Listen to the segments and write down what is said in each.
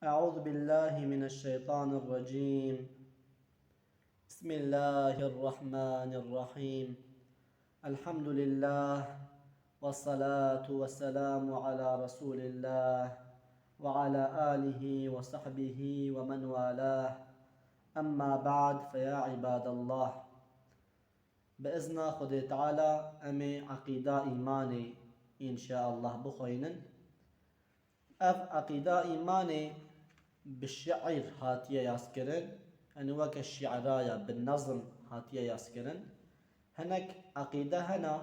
أعوذ بالله من الشيطان الرجيم. بسم الله الرحمن الرحيم. الحمد لله والصلاة والسلام على رسول الله وعلى آله وصحبه ومن والاه. أما بعد فيا عباد الله، بإذن خدي تعالى أمي عقيدة إيماني إن شاء الله بخوينن. أف عقيدة إيماني بالشعر هاتية ياسكرن، أن وك الشعرايا بالنظم هاتية ياسكرن. هناك عقيدة هنا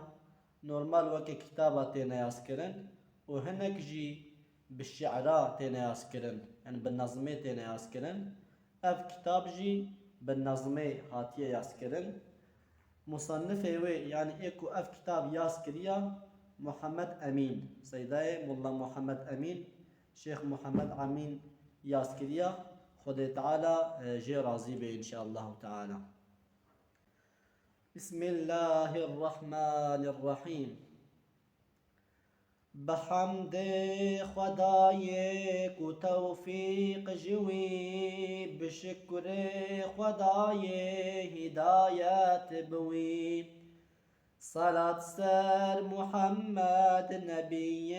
نورمال وك كتابة تينا ياسكرن، وهناك جي بالشعراء تينا ياسكرن، يعني بالنظمي تينا ياسكرن. أف كتاب جي بالنظمي هاتية ياسكرن. مصنفه وي يعني ايكو اف كتاب ياسكريا محمد أمين، سيداي ملا محمد أمين، شيخ محمد أمين ياسكريا. خدي تعالى جي راضي به إن شاء الله تعالى. بسم الله الرحمن الرحيم. بحمد خدايك وتوفيق جوي، بشكر خداي هدايات بوي. صلاة سر محمد نبي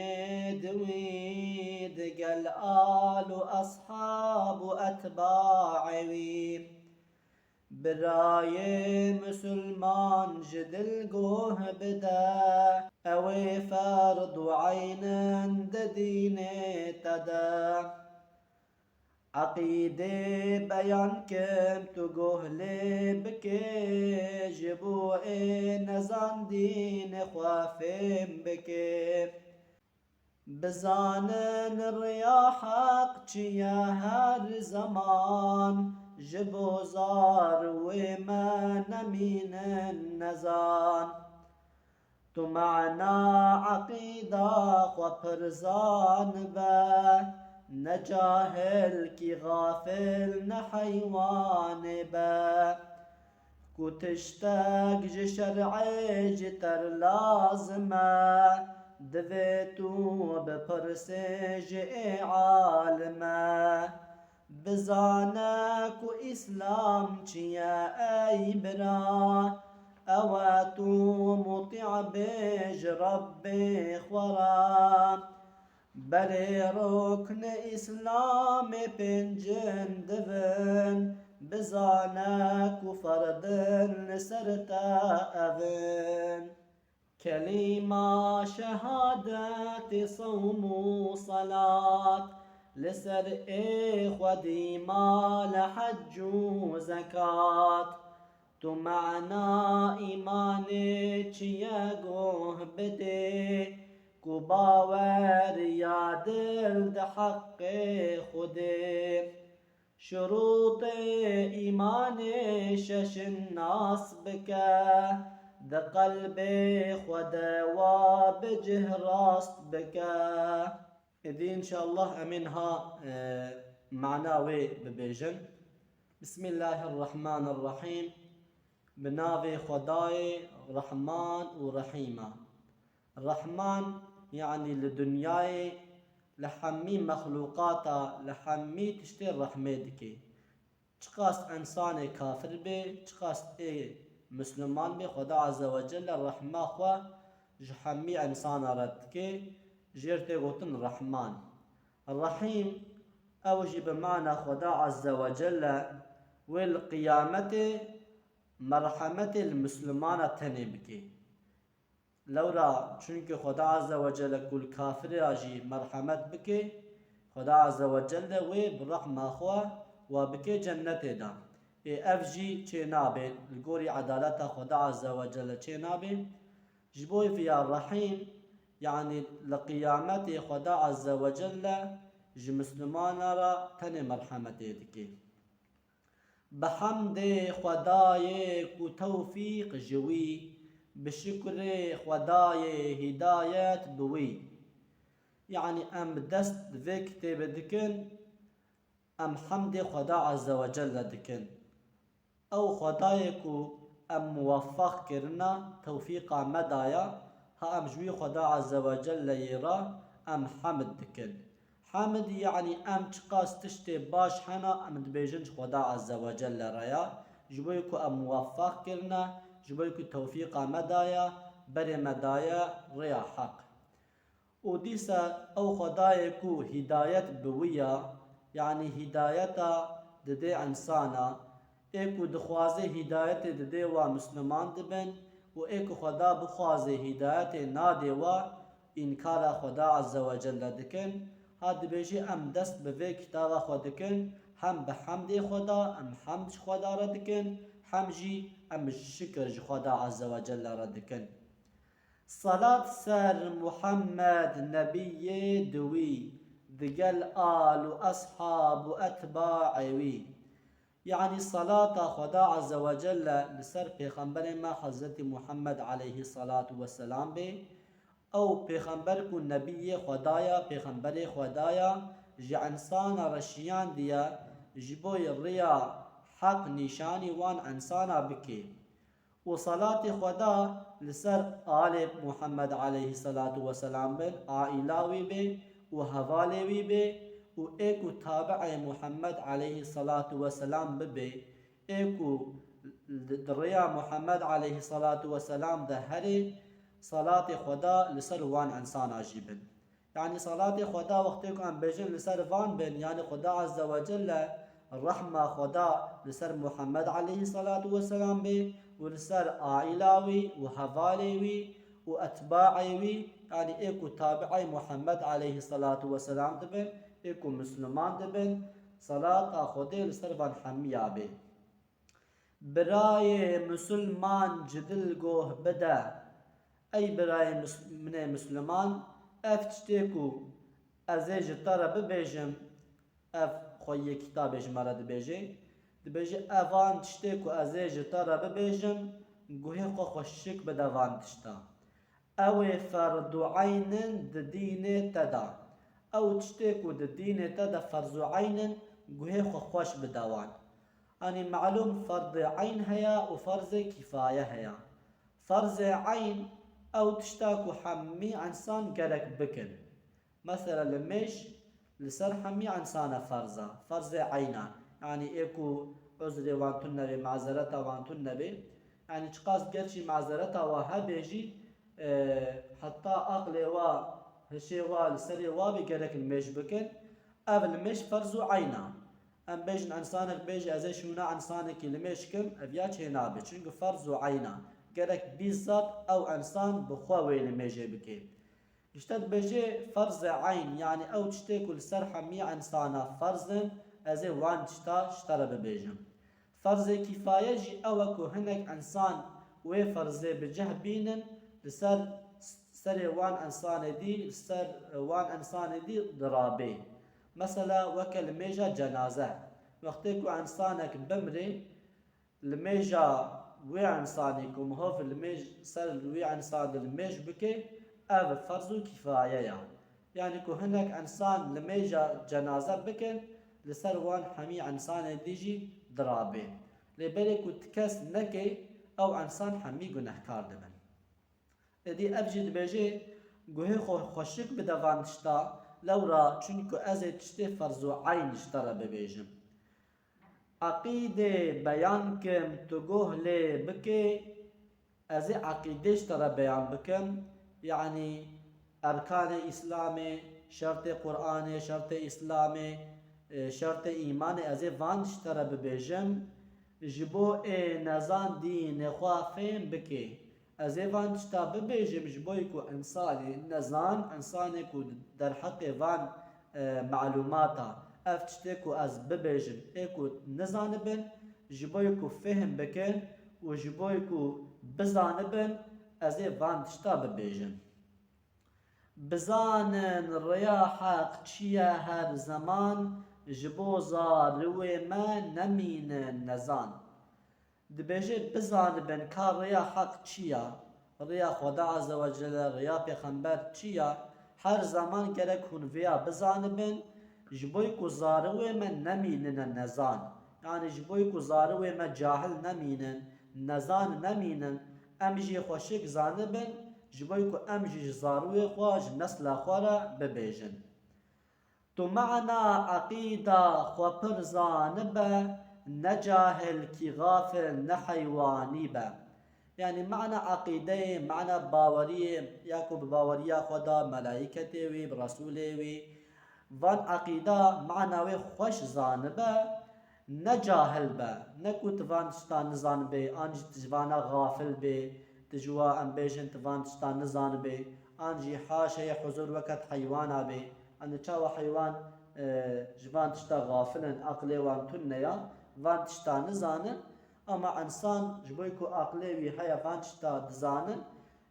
دوي، دقل آل وأصحاب وأتباعي. براي مسلمان جدل قوه بدا، اوي فرض عين دين تدا. عقيدة بيان كم تقوه بكي، جبو نزان دين خوافم بكي. بزانن الرياحق چيا هر زمان، جبو زار وما نمين النزان. تو معنا عقيدة وبرزان با، نجاهل كي غافل نحيوان با. كو تشتاق جي شرعي جتر لازمه، دفيتو بپرسج عالمه. بزانك وإسلام چيا أي برا، أواتو مطيع بيج ربي خورا. بلي ركن إسلام بنجن دفن، بزانك وفردن سرتا أذن. كلمة شهادة صوم وصلاة، لسر إخوة ديما لحج وزكاة. تو معنا إيماني چياقوه بدي، كو باور يادل دحق خدي. شروط إيماني شش الناس بكا، ده قلبي خدا وبجه راست بكا. إذي إن شاء الله أمينها معناوي ببيجن. بسم الله الرحمن الرحيم. بناوي خداي رحمن ورحيمة. الرحمن يعني لدنياي لحمي مخلوقاتا، لحمي تشتي رحمة دكي. چقاس انسان كافر بي، چقاس مسلمان بي، خدا عز وجل الرحمة خوا جحمي انسان رد كي جيرتي غوتن الرحمن. الرحيم اوجي بمعنى خدا عز وجل والقيامة مرحمة المسلمان تنبكي. لورا چونك خدا عز وجل كل كافر اجي مرحمت بكي، خدا عز وجل وي بالرحمة خوا وبكي جنت دا. افجي چه نابين القوري عدالة خدا عز وجل چه نابين جبوي في الرحيم، يعني لقيامة خدا عز وجل جي مسلمان را تن مرحمة دكي. بحمد خدايك وتوفيق جوي، بشكر خداي هدايات بوي. يعني ام دست ذكت بدكن، ام حمد خدا عز وجل دكن، او خدايكو ام موفق كرنا توفيقا مدايا. ها ام جوي خدا عز وجل يرا ام حمد دكن. حمد يعني ام چقاس تشتي باش حنا ام دبيجن خدا عز وجل ريا جبويكو ام موفق كرنا جبويكو توفيق مدايا بري مدايا ريا حق وديسا او خدايكو هدايت بويا يعني هدايتا ددي انسانا ايكو دخوازي هدايت ددي و مسلمان دبن و ايكو خدا بخوازي هدايت نادي و انكار خدا عز وجل دكن هاد بيجي ام دست بفي كتاب خودكن هم بحمد خدا ام حمد خدا ردكن هم جي ام الشكر خدا عز وجل ردكن صلاة سر محمد نبي دوي دقل آل وأصحاب وأتباعي يعني صلاة خدا عز وجل لسر پیغمبر ما حضرت محمد عليه الصلاة والسلام به او پیغمبر کو نبی خدایا پیغمبر خدایا جی انسان رشیان دیا جبوی ریا حق نشانی وان انسانا بکی و صلاة خدا لسر آل محمد عليه الصلاة والسلام بن عائلاوی بے و حوالیوی بے و ایکو تابع محمد عليه الصلاة والسلام بے ایکو ریا محمد عليه الصلاة والسلام ده هری صلاة خدا لسر وان انسان عجيبن يعني صلاة خدا وقتكم ام بيجن لسر وان بن يعني خدا عز وجل الرحمة خدا لسر محمد عليه الصلاة والسلام بي ولسر عائلاوي وحواليوي واتباعيوي يعني ايكو تابعي محمد عليه الصلاة والسلام دبن ايكو مسلمان دبن صلاة خدا لسر وان حمية بي براي مسلمان جدل گوه بدا ای برای من مسلمان اف تشتیکو ازیج تارا ببیجم اف خوی کتابش مرا دبیجه اوان تشتیکو ازیج تارا ببیجم گوهی خو خوشک بدوان تشتا او فرد عین دین تدا او تشتیکو دین تدا فرض عین گوهی خو خوش بدوان يعني معلوم فرض عين هيا وفرض كفاية هيا فرض عين او تشتاكو حمي انسان قالك بكن مثلا لمش لسر حمي انسان فرضا فرض عينا يعني ايكو عذر وانتون نبي معذرتا وانتون نبي يعني تشقاس قرشي معذرتا وها بيجي حتى اقلي وا هشي وا لسري وا بقالك المش بكن اول المش فرض عينا ام بيجن انسانك بيجي ازي شونا انسانك المش كم ابيات هنا بچنگ فرض عينا gerek bizzat ew ensan bi xwe wê li mêjê bike. İşte dibêje ferz ayn yani ew tiştê ku li ser hemî ensana ferzin ez ê wan tişta ji te re bibêjim. Ferzê kîfaye jî ew e ku hinek ensan wê ferzê bi cih bînin li ser serê wan ensanê dî li ser wan ensanê dî dirabê. Mesela weke li mêja cenaze. Wextê ku ensanek bimrê li mêja وی انسانی کو مهاف المج سر وی انسان المج بکه او فرض کفایه یا یعنی کو هنک انسان لمیجا جنازه بکن لسر وان همی انسان دیجی درابه لبری کو تکس نکه او انسان همی گناهکار دبن ادی ابجد بجه گوه خوشک بدوان تشتا لورا چونکو از تشتی فرض عین اشترا ببیجم عقیده بیان کم تو گوه لی بکه از عقیدهش ترا بیان بکم یعنی ارکان اسلام شرط قرآن شرط اسلام شرط ایمان از وانش ترا ببیجم جبو نزان دین خواه فهم بکه از وانش تا ببیجم جبوی کو انسان نزان انسان کو در حق وان معلوماتا افتشتكو از ببيجن ايكو نزانبن جبويكو فهم بكن و جبويكو بزانبن از اي وان تشتا ببيجن بزانن ريا حق چيا هر زمان جبوزا روي ما نمين نزان دبيجي بزانبن كا ريا حق چيا ريا خدا عز وجل ريا پیغمبر چيا هر زمان گرک هون ويا بزانبن جبوی کو زاروی من نمینن نزان یعنی جبوی کو زاروی من جاهل نمینن نزان نمینن امجی خوشک زانبن جبوی کو امجی زاروی خواج نسل خوارا ببیجن تو معنا عقيدة خبر زانبة نجاهل كي غافل نحيواني با. يعني معنى عقيدة معنى باورية ياكو بباورية خدا ملائكته وي برسوله وي وان عقيدة معنى وي خوش زانبه نجاهل با نكو تفان تشتا نزان بي انج تجوانا غافل بي تجوا ام بيجن تفان تشتا نزان بي انجي حاشا حضور وقت حيوانا بي ان تشاو حيوان جوان تشتا غافلن عقلي وان تنيا وان تشتا نزانن اما انسان جبويكو عقلي وي هيا وان تشتا دزانن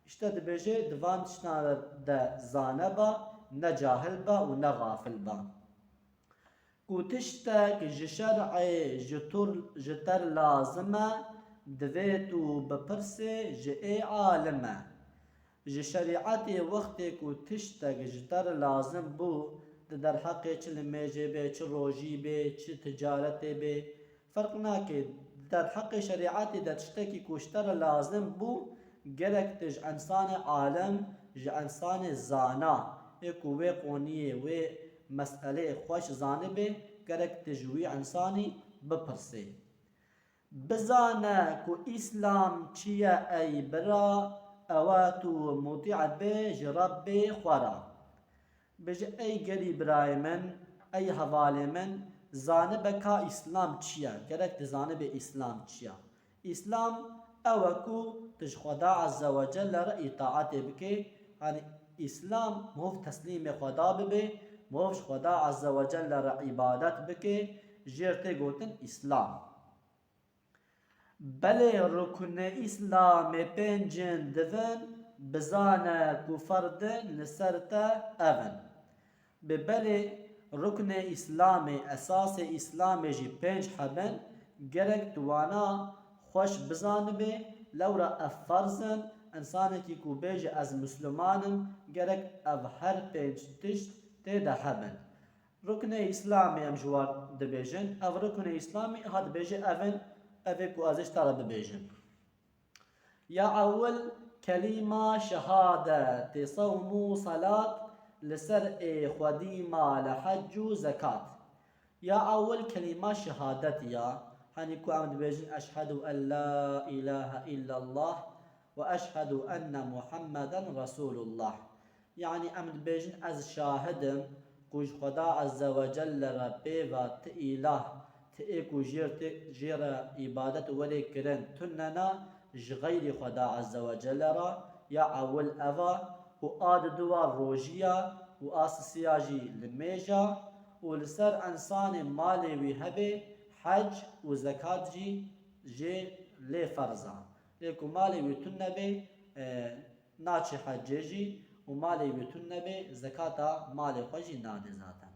işte dibêje divan tiştan de zane ba ne cahil ba û ne gafil ba. Ku tiştek ji şer'ê ji ter lazim e divê tu bipirsê ji ê alim e. Ji şerîetê wextê ku tiştek ji ter lazim bû di derheqê çi li mêjê bê, çi rojî bê, çi ticaretê bê ferq nake. Di derheqê şerîetê de tiştekî ku ji ter lazim bû gerek ji ensanê alim ji ensanê zana ê ku wê qoniyê wê meseleyê xweş zanibê gerek ji wî ensanî bipirsê. Bizane ku îslam çi ye ey bira ew tu mutî be ji Rebbê xwe re. Bêje ey gelî birayê min ey hevalê min zanibe ka îslam çi ye gerek tu zanibê îslam çi ye. İslam ew ku tu ji Xweda Azze ve Celle re îtaatê bikê yani İslam mov teslîmê Xweda bibe mov ji Xweda Azze ve Celle re îbadet bikê jêr tê gotin İslam. Belê ruknê İslamê pêncin divin bizane ku ferdin li ser te ev in. Bi belê ruknê İslamê esasê İslamê jî pênc hebin gerek tu wana xweş bizanibê lewra ev ferz in ensanekî ku bêje ez Müslümanim gerek ev her pênc tişt tê de hebin. Ruknê İslamê em ji wan dibêjin ev ruknê İslamê ha dibêje ev in evê ku ez ê ji te re bibêjim. Ya ewil kelîma şehadetê sewm û selat li ser ê xwedîma li hecc û zekat. Ya ewil kelîma şehadetî ya hani ku em dibêjin eşhedû en la ilahe illallah ve eşhedû enne Muhammeden Resulullah. Yani em dibêjin ez şahidim ku ji Xweda Azze ve Celle re pêva ti îlah ti ê ku jê re îbadet û welê kirin tunena ji geyrî Xweda Azze ve Celle re ya ewil eva û a di duwa rojiya û a sisiya jî li mêja û li ser ensanê malê wî hebe hec û zekat jî jê lê ferz e. Lê ku malê wî tune nebe naçe hecê jî û malê wî tune nebe zekata malê xwe jî nade zaten.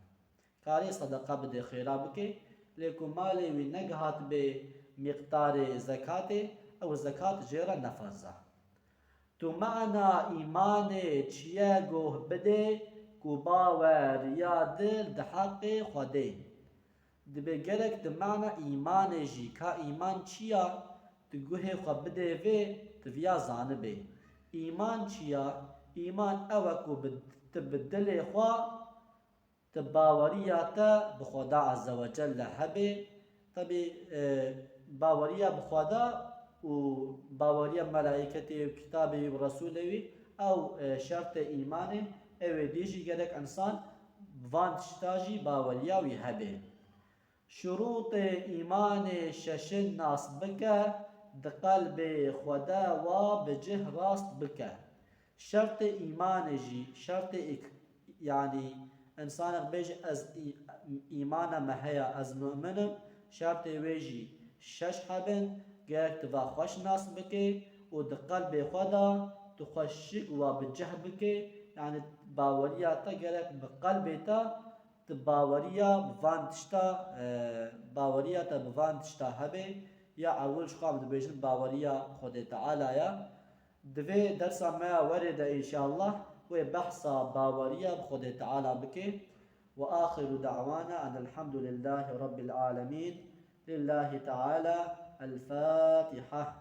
Karê sedeqa bide xêra bike lê ku malê wî negihat bê miqdarê zekatê ew zekat jê re neferz e. Tu me'na îmanê çi ye goh bide ku baweriya dil di heqê Xwedê. Dibe gerek di me'na îmanê jî ka îman çi ye tu guhê xwe bidê vê tu viya zanibê. İman çi ye? İman ew e ku tu bi dilê xwe tu baweriya te bi Xweda Azze ve Celle hebe tabi baweriya bi Xweda û baweriya melaîketê û kitabê û Resulê wî ew şertê îmanê ew ê dî jî gerek ensan van tişta jî baweriya wî hebe. Şurûtê îmanê şeşin nas bike di qelbê Xwedê wa bi cih rast bike. Şertê îmanê jî şertê yani ensanek bêje ez îmana me heye ez müminim şertê wê jî şeş hebin gerek tu va xweş nas bike û di qelbê xwe de tu xweşik wa bi cih bike yani baweriya te gerek bi qelbê te tu baweriya bi van tişta baweriya te bi van tişta hebe ya ewil ji xwe em dibêjin baweriya Xwedê Teala ye. Divê dersa me ya werê de înşallah wê behsa baweriya bi Xwedê Teala bike. Ve axiru da'wana enelhamdülillahi rabbil alemin. Lillahi Teala el Fatiha.